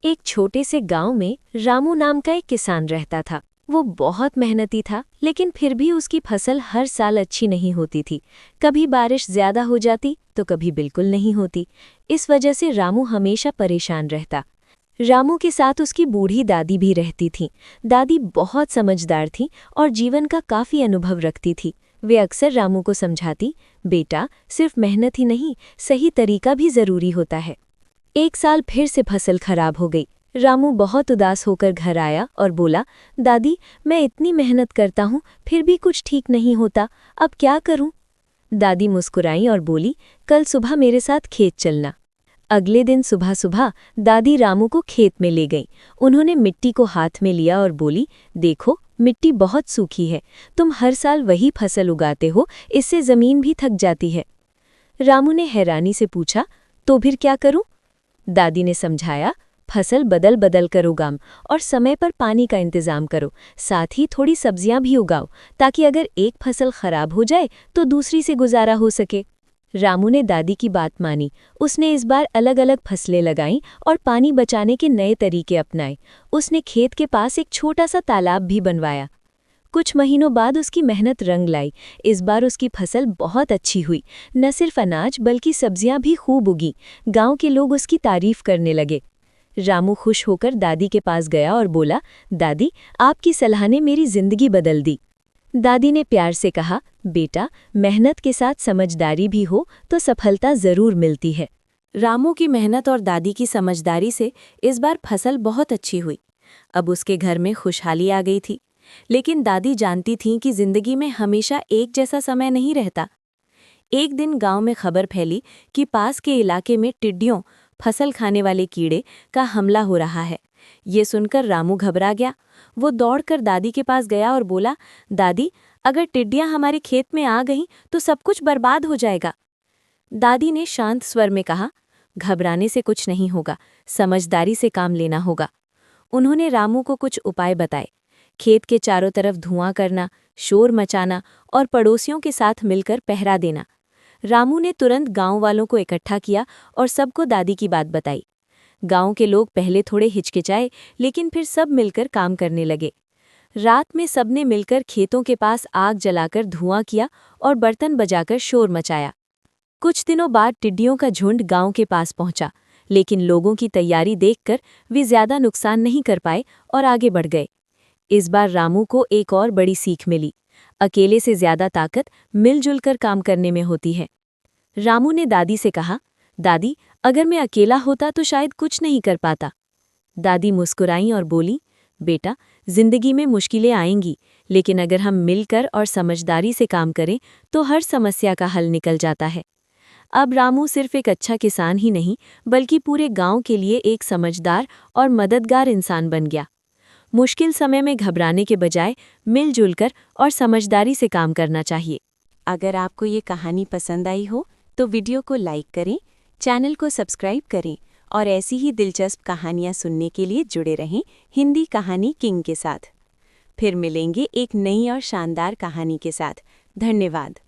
एक छोटे से गांव में रामू नाम का एक किसान रहता था। वो बहुत मेहनती था, लेकिन फिर भी उसकी फसल हर साल अच्छी नहीं होती थी। कभी बारिश ज्यादा हो जाती तो कभी बिल्कुल नहीं होती। इस वजह से रामू हमेशा परेशान रहता। रामू के साथ उसकी बूढ़ी दादी भी रहती थीं। दादी बहुत समझदार थीं और जीवन का काफी अनुभव रखती थी। वे अक्सर रामू को समझाती, बेटा, सिर्फ मेहनत ही नहीं, सही तरीका भी जरूरी होता है। एक साल फिर से फसल खराब हो गई। रामू बहुत उदास होकर घर आया और बोला, दादी, मैं इतनी मेहनत करता हूँ फिर भी कुछ ठीक नहीं होता, अब क्या करूँ? दादी मुस्कुराई और बोली, कल सुबह मेरे साथ खेत चलना। अगले दिन सुबह सुबह दादी रामू को खेत में ले गई। उन्होंने मिट्टी को हाथ में लिया और बोली, देखो, मिट्टी बहुत सूखी है, तुम हर साल वही फसल उगाते हो, इससे जमीन भी थक जाती है। रामू ने हैरानी से पूछा, तो फिर क्या करूं? दादी ने समझाया, फसल बदल बदल कर उगाओ और समय पर पानी का इंतजाम करो। साथ ही थोड़ी सब्जियां भी उगाओ, ताकि अगर एक फसल खराब हो जाए तो दूसरी से गुजारा हो सके। रामू ने दादी की बात मानी। उसने इस बार अलग अलग फसलें लगाईं और पानी बचाने के नए तरीके अपनाए। उसने खेत के पास एक छोटा सा तालाब भी बनवाया। कुछ महीनों बाद उसकी मेहनत रंग लाई। इस बार उसकी फसल बहुत अच्छी हुई। न सिर्फ अनाज बल्कि सब्जियां भी खूब उगी। गांव के लोग उसकी तारीफ करने लगे। रामू खुश होकर दादी के पास गया और बोला, दादी, आपकी सलाह ने मेरी जिंदगी बदल दी। दादी ने प्यार से कहा, बेटा, मेहनत के साथ समझदारी भी हो तो सफलता जरूर मिलती है। रामू की मेहनत और दादी की समझदारी से इस बार फसल बहुत अच्छी हुई। अब उसके घर में खुशहाली आ गई थी। लेकिन दादी जानती थीं कि जिंदगी में हमेशा एक जैसा समय नहीं रहता। एक दिन गांव में खबर फैली कि पास के इलाके में टिड्डियों, फसल खाने वाले कीड़े, का हमला हो रहा है। ये सुनकर रामू घबरा गया। वो दौड़कर दादी के पास गया और बोला, दादी, अगर टिड्डियां हमारे खेत में आ गईं तो सब कुछ बर्बाद हो जाएगा। दादी ने शांत स्वर में कहा, घबराने से कुछ नहीं होगा, समझदारी से काम लेना होगा। उन्होंने रामू को कुछ उपाय बताए। खेत के चारों तरफ धुआं करना, शोर मचाना और पड़ोसियों के साथ मिलकर पहरा देना। रामू ने तुरंत गांव वालों को इकट्ठा किया और सबको दादी की बात बताई। गांव के लोग पहले थोड़े हिचकिचाए, लेकिन फिर सब मिलकर काम करने लगे। रात में सबने मिलकर खेतों के पास आग जलाकर धुआं किया और बर्तन बजाकर शोर मचाया। कुछ दिनों बाद टिड्डियों का झुंड गांव के पास पहुंचा, लेकिन लोगों की तैयारी देखकर वे ज्यादा नुकसान नहीं कर पाए और आगे बढ़ गए। इस बार रामू को एक और बड़ी सीख मिली, अकेले से ज्यादा ताकत मिलजुल कर काम करने में होती है। रामू ने दादी से कहा, दादी, अगर मैं अकेला होता तो शायद कुछ नहीं कर पाता। दादी मुस्कुराईं और बोली, बेटा, जिंदगी में मुश्किलें आएंगी, लेकिन अगर हम मिलकर और समझदारी से काम करें तो हर समस्या का हल निकल जाता है। अब रामू सिर्फ एक अच्छा किसान ही नहीं, बल्कि पूरे गांव के लिए एक समझदार और मददगार इंसान बन गया। मुश्किल समय में घबराने के बजाय मिलजुल कर और समझदारी से काम करना चाहिए। अगर आपको ये कहानी पसंद आई हो तो वीडियो को लाइक करें, चैनल को सब्सक्राइब करें और ऐसी ही दिलचस्प कहानियाँ सुनने के लिए जुड़े रहें हिंदी कहानी किंग के साथ। फिर मिलेंगे एक नई और शानदार कहानी के साथ। धन्यवाद।